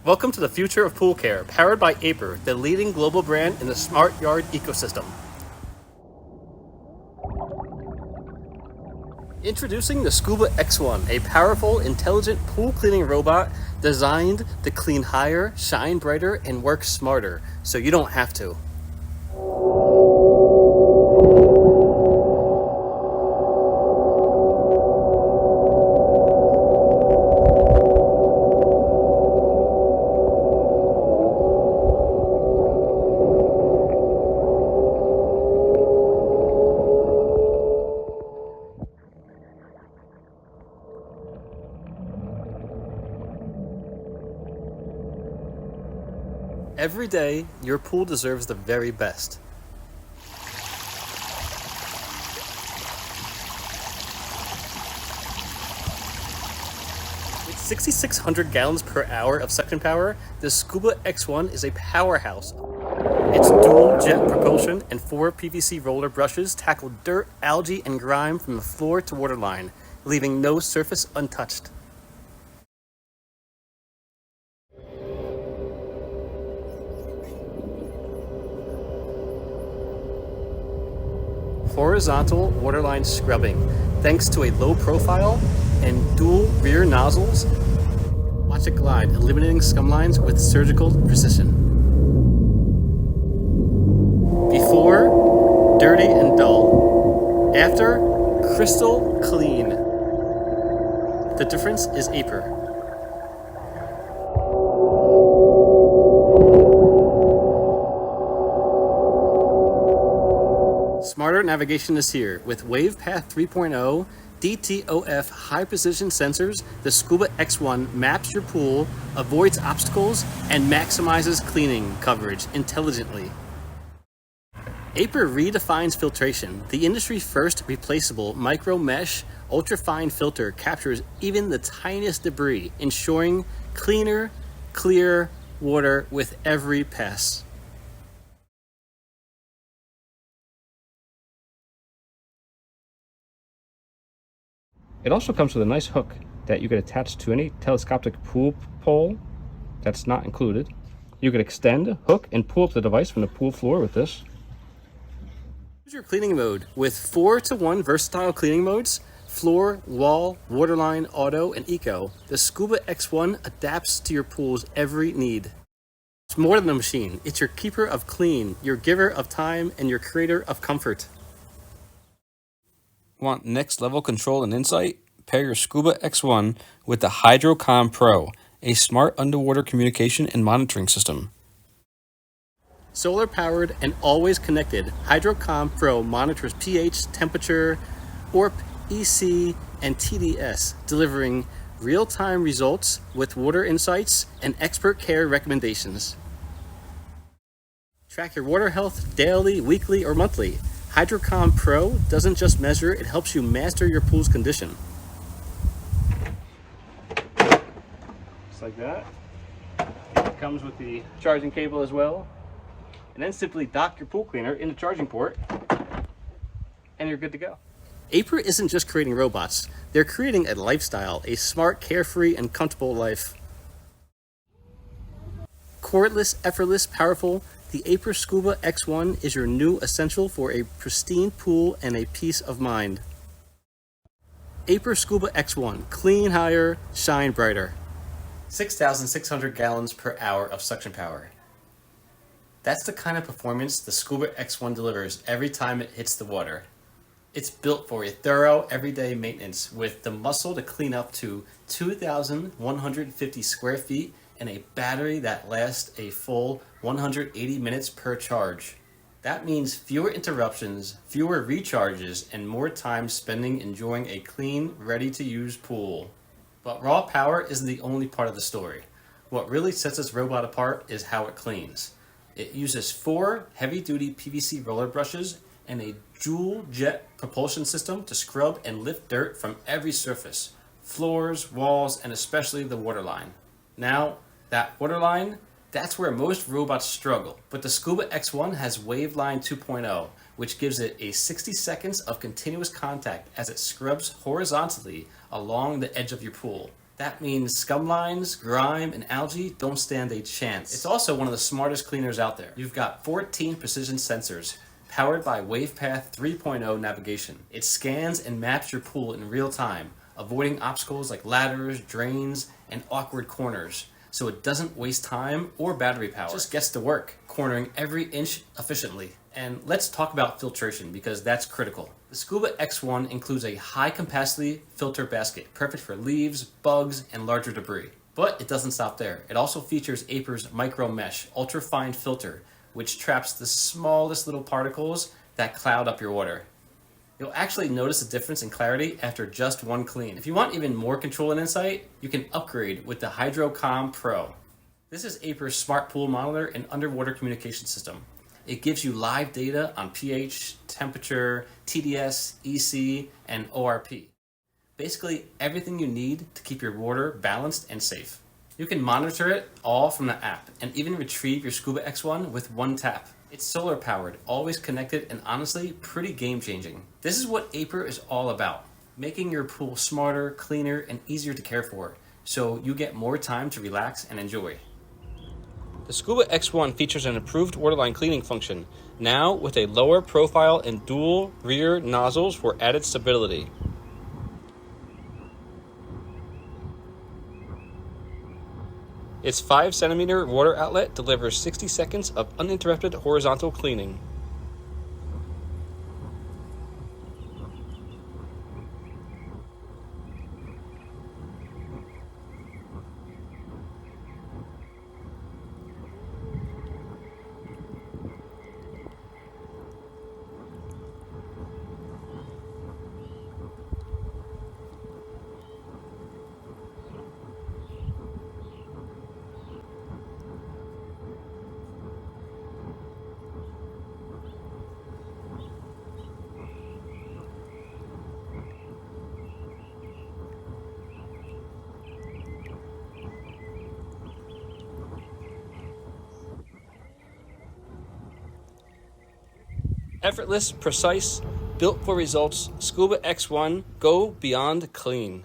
Welcome to the future of pool care, powered by Aiper, the leading global brand in the smart yard ecosystem. Introducing the Scuba X1, a powerful, intelligent pool cleaning robot designed to clean higher, shine brighter, and work smarter, so you don't have to. Every day, your pool deserves the very best. With 6,600 gallons per hour of suction power, the Scuba X1 is a powerhouse. Its dual jet propulsion and 4 PVC roller brushes tackle dirt, algae, and grime from the floor to waterline, leaving no surface untouched. Horizontal waterline scrubbing, thanks to a low profile and dual rear nozzles. Watch it glide, eliminating scum lines with surgical precision. Before, dirty and dull. After, crystal clean. The difference is Aiper. Smarter navigation is here. With WavePath 3.0 DTOF high precision sensors, the Scuba X1 maps your pool, avoids obstacles, and maximizes cleaning coverage intelligently. Aiper redefines filtration. The industry's first replaceable micro mesh ultrafine filter captures even the tiniest debris, ensuring cleaner, clear water with every pass. It also comes with a nice hook that you could attach to any telescopic pool pole that's not included. You could extend, hook, and pull up the device from the pool floor with this. Choose your cleaning mode with 4-to-1 versatile cleaning modes: floor, wall, waterline, auto, and eco. The Scuba X1 adapts to your pool's every need. It's more than a machine. It's your keeper of clean, your giver of time, and your creator of comfort. Want next level control and insight? Pair your Scuba X1 with the Hydrocom Pro, a smart underwater communication and monitoring system. Solar powered and always connected, Hydrocom Pro monitors pH, temperature, ORP, EC, and TDS, delivering real-time results with water insights and expert care recommendations. Track your water health daily, weekly, or monthly. Hydrocom Pro doesn't just measure, it helps you master your pool's condition. Just like that. It comes with the charging cable as well. And then simply dock your pool cleaner in the charging port, and you're good to go. Aiper isn't just creating robots, they're creating a lifestyle, a smart, carefree, and comfortable life. Cordless, effortless, powerful, the Aiper Scuba X1 is your new essential for a pristine pool and a peace of mind. Aiper Scuba X1, clean higher, shine brighter. 6,600 gallons per hour of suction power. That's the kind of performance the Scuba X1 delivers every time it hits the water. It's built for a thorough, everyday maintenance with the muscle to clean up to 2,150 square feet and a battery that lasts a full 180 minutes per charge. That means fewer interruptions, fewer recharges, and more time spending enjoying a clean, ready-to-use pool. But raw power isn't the only part of the story. What really sets this robot apart is how it cleans. It uses 4 heavy-duty PVC roller brushes and a dual jet propulsion system to scrub and lift dirt from every surface, floors, walls, and especially the waterline. Now, that waterline, that's where most robots struggle, but the Scuba X1 has Waveline 2.0, which gives it a 60 seconds of continuous contact as it scrubs horizontally along the edge of your pool. That means scum lines, grime, and algae don't stand a chance. It's also one of the smartest cleaners out there. You've got 14 precision sensors, powered by WavePath 3.0 navigation. It scans and maps your pool in real time, avoiding obstacles like ladders, drains, and awkward corners, so it doesn't waste time or battery power. It just gets to work, cornering every inch efficiently. And let's talk about filtration, because that's critical. The Scuba X1 includes a high-capacity filter basket, perfect for leaves, bugs, and larger debris. But it doesn't stop there. It also features Aiper's Micro Mesh ultra-fine filter, which traps the smallest little particles that cloud up your water. You'll actually notice a difference in clarity after just one clean. If you want even more control and insight, you can upgrade with the Hydrocom Pro. This is Aiper's smart pool monitor and underwater communication system. It gives you live data on pH, temperature, TDS, EC, and ORP. Basically everything you need to keep your water balanced and safe. You can monitor it all from the app and even retrieve your Scuba X1 with one tap. It's solar powered, always connected, and honestly pretty game changing. This is what Aiper is all about, making your pool smarter, cleaner, and easier to care for, so you get more time to relax and enjoy. The Scuba X1 features an improved waterline cleaning function, now with a lower profile and dual rear nozzles for added stability. Its 5-centimeter water outlet delivers 60 seconds of uninterrupted horizontal cleaning. Effortless, precise, built for results, Scuba X1, go beyond clean.